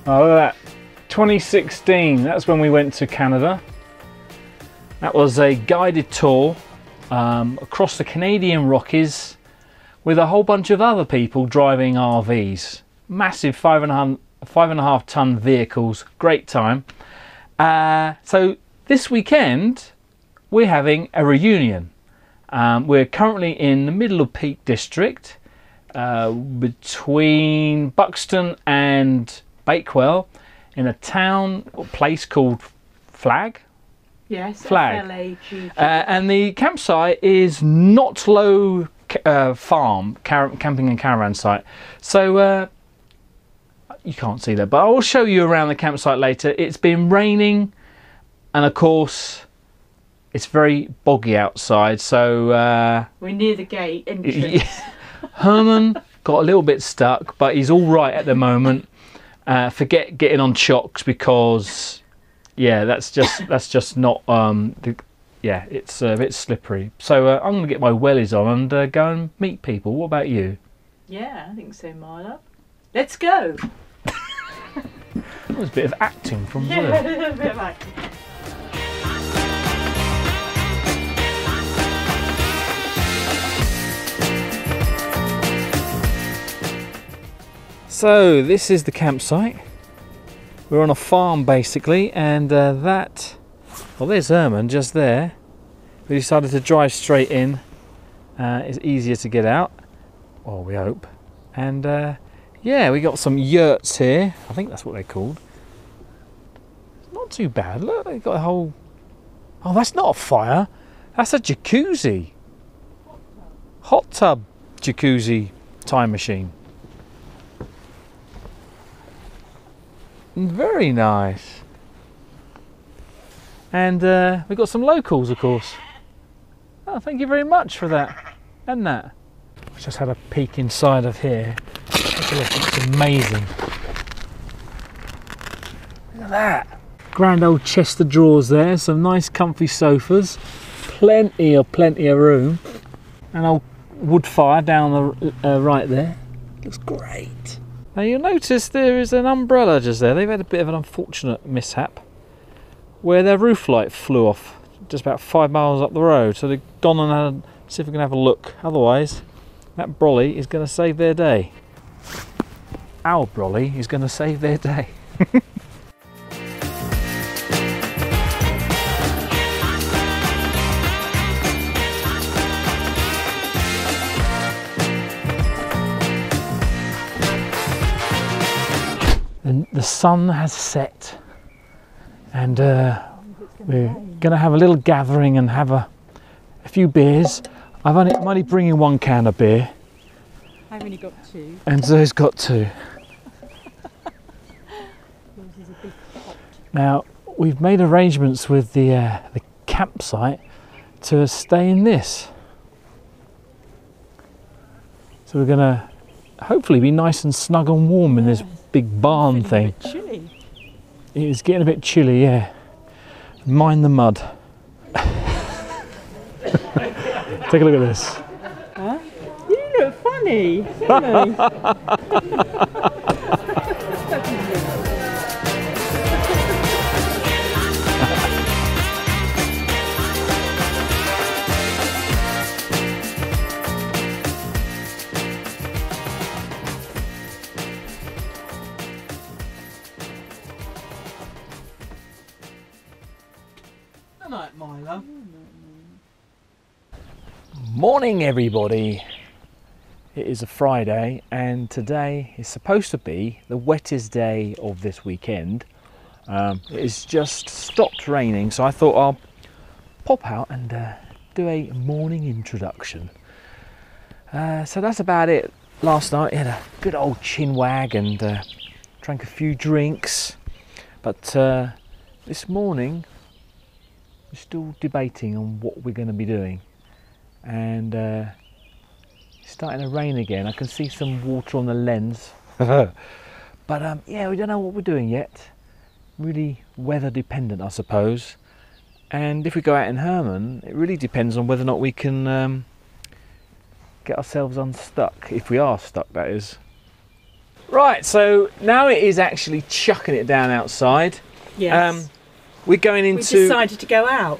Oh, look at that. 2016, that's when we went to Canada. That was a guided tour across the Canadian Rockies with a whole bunch of other people driving RVs. Massive 5.5 ton vehicles, great time. So this weekend we're having a reunion. We're currently in the middle of Peak District, between Buxton and Bakewell, in a town or place called Flag. Yes, Flag. F-L-A-G-G. And the campsite is Knotlow Farm, camping and caravan site. So you can't see that, but I will show you around the campsite later. It's been raining, and of course it's very boggy outside, so we're near the gate entrance. Herman got a little bit stuck, but he's all right at the moment. Forget getting on chocks, because yeah, that's just not yeah, it's a bit slippery. So I'm gonna get my wellies on and go and meet people. What about you? Yeah, I think so, my love. Let's go. That was a bit of acting from Yeah, Will. a little bit of acting. So this is the campsite. We're on a farm basically, and well, there's Herman just there. We decided to drive straight in. It's easier to get out, well, we hope. And yeah, we got some yurts here. I think that's what they're called. Not too bad. Look, they've got a whole... Oh, that's not a fire. That's a jacuzzi. Hot tub jacuzzi time machine. Very nice. And we've got some locals, of course. Oh, thank you very much for that. And that. I just had a peek inside of here. Take a look, it's amazing. Look at that. Grand old chest of drawers there, some nice comfy sofas, plenty of room. An old wood fire down the right there. Looks great. Now you'll notice there is an umbrella just there. They've had a bit of an unfortunate mishap where their roof light flew off just about 5 miles up the road. So they've gone and had see if we can have a look. Otherwise, that brolly is going to save their day. Our brolly is going to save their day. The sun has set, and we're going to have a little gathering and have a few beers. I'm only bringing one can of beer. I've only got two. And Zoe's got two. Yours is a big pot. Now, we've made arrangements with the campsite to stay in this. So we're going to hopefully be nice and snug and warm in this big barn thing. It's a bit chilly. It's getting a bit chilly, yeah. Mind the mud. Take a look at this. Huh? You look funny. Really? Good night, my love. Morning, everybody. It is a Friday, and today is supposed to be the wettest day of this weekend. It's just stopped raining, so I thought I'll pop out and do a morning introduction. So that's about it. Last night we had a good old chinwag and drank a few drinks, but this morning we're still debating on what we're going to be doing, and it's starting to rain again. I can see some water on the lens, but yeah, we don't know what we're doing yet. Really weather dependent, I suppose. And if we go out in Herman, it really depends on whether or not we can get ourselves unstuck, if we are stuck, that is. Right, so now it is actually chucking it down outside. Yes. We're going into... We decided to go out.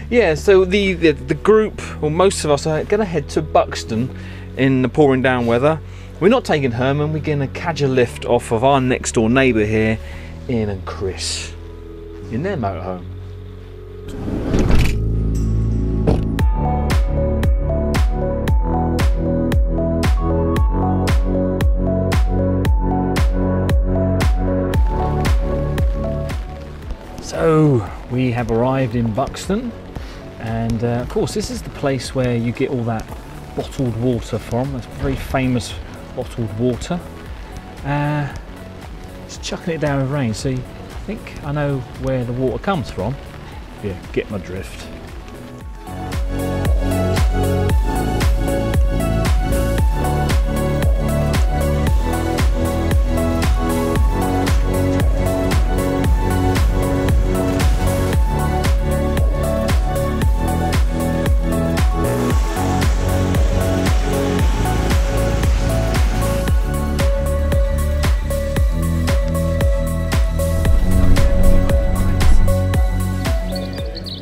Yeah, so the group, or most of us, are going to head to Buxton in the pouring down weather. We're not taking Herman, we're going to catch a lift off of our next door neighbour here, Ian and Chris, in their motorhome. So we have arrived in Buxton, and of course this is the place where you get all that bottled water from. It's very famous bottled water. It's chucking it down with rain, so I think I know where the water comes from. Yeah, get my drift.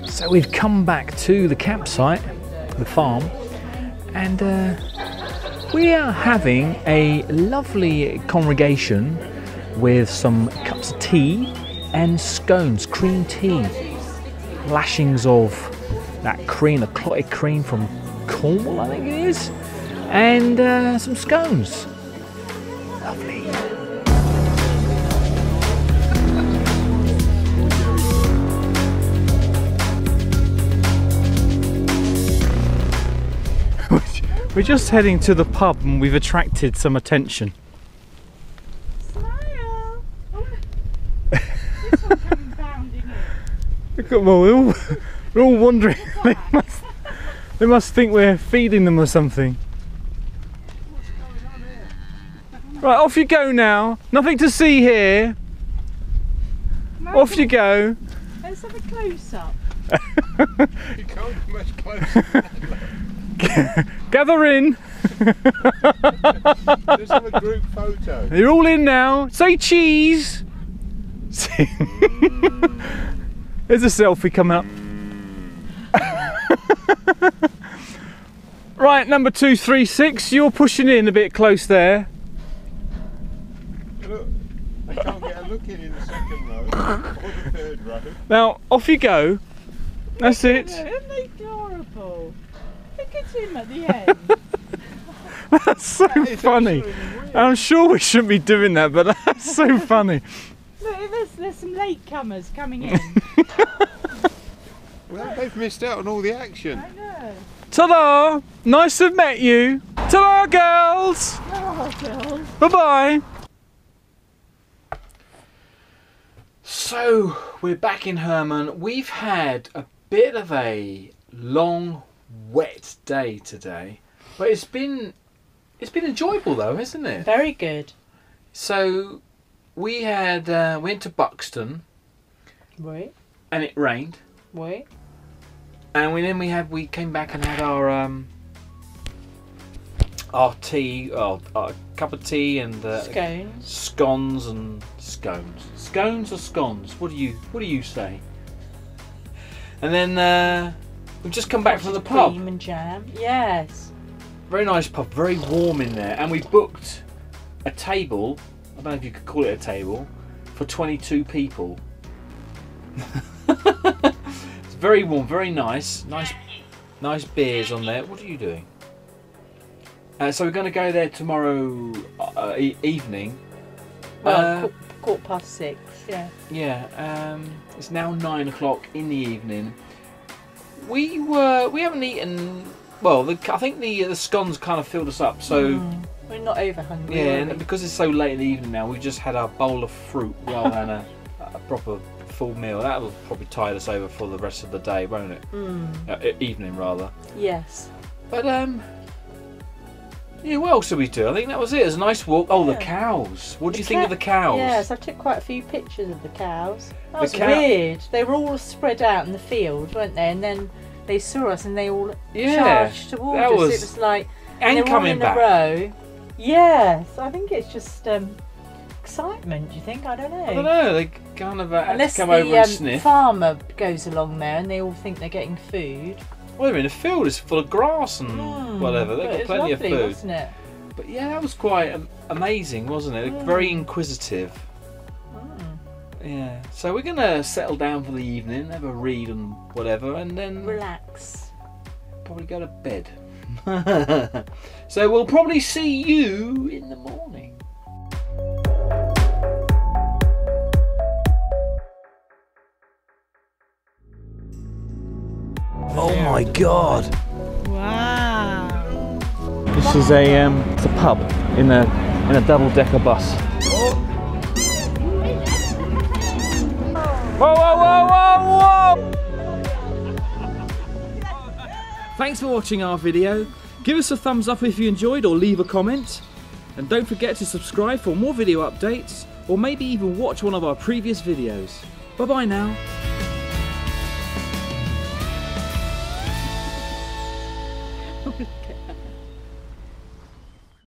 So we've come back to the campsite, the farm, and we are having a lovely congregation with some cups of tea and scones, cream tea, lashings of that cream, the clotted cream from Cornwall, I think it is, and some scones. Lovely. We're just heading to the pub and we've attracted some attention. Smile! Oh, this one coming bounding in. Look at them all, we're all wondering. They must think we're feeding them or something. What's going on here? Right, off you go now. Nothing to see here. No, Off you go. let's have a close up. You can't be much closer. Gather in. Let's have a group photo. You're all in now. Say cheese. There's a selfie coming up. Right, number 236, you're pushing in a bit close there. Look, they can't get a look in the second row or the third row. Now, off you go. That's it. Isn't they adorable? Look at him at the end. That's so funny. I'm sure we shouldn't be doing that, but that's so funny. Look, there's some latecomers coming in. Well, they've missed out on all the action. I know. Ta-da! Nice to have met you. Ta-da, girls! Oh, girls. Bye-bye. So, we're back in Herman. We've had a bit of a long, wet day today, but it's been enjoyable though, isn't it? Very good. So, we had went to Buxton, Right. and it rained, Right. and we came back and had our tea, our cup of tea and Scones. scones and scones. Scones or scones? What do you say? And then we've just come back from the pub. Cream and jam. Yes. Very nice pub, very warm in there, and we booked a table. I don't know if you could call it a table for 22 people. It's very warm, very nice beers on there. What are you doing? So we're going to go there tomorrow evening. Well, 6:15. Yeah. Yeah. It's now 9 o'clock in the evening. We haven't eaten. Well, I think the scones kind of filled us up. So we're not over hungry. yeah, are we? and because it's so late in the evening now, we just had our bowl of fruit rather than a proper full meal. That will probably tide us over for the rest of the day, won't it? Evening rather. Yes. But yeah, what else did we do? I think that was it. It was a nice walk. Oh, the Yeah. cows. What do you think of the cows? Yes, I took quite a few pictures of the cows. That was cow- weird. They were all spread out in the field, weren't they? And then they saw us and they all Yeah, charged towards that us. was- It was like And they were all coming in back. a row. Yes, I think it's just excitement. Do you think? I don't know. I don't know. They kind of had Unless to come over and the sniff. farmer goes along there and they all think they're getting food. Well, they're in a field. It's full of grass and whatever. They've got plenty of food. Wasn't it? But yeah, that was quite amazing, wasn't it? Very inquisitive. Yeah. So we're gonna settle down for the evening, have a read and whatever, and then Relax. probably go to bed. So we'll probably see you in the morning. Oh my God! Wow. This is it's a pub in a double-decker bus. Whoa, whoa, whoa, whoa, whoa! Thanks for watching our video. Give us a thumbs up if you enjoyed, or leave a comment. And don't forget to subscribe for more video updates, or maybe even watch one of our previous videos. Bye bye now.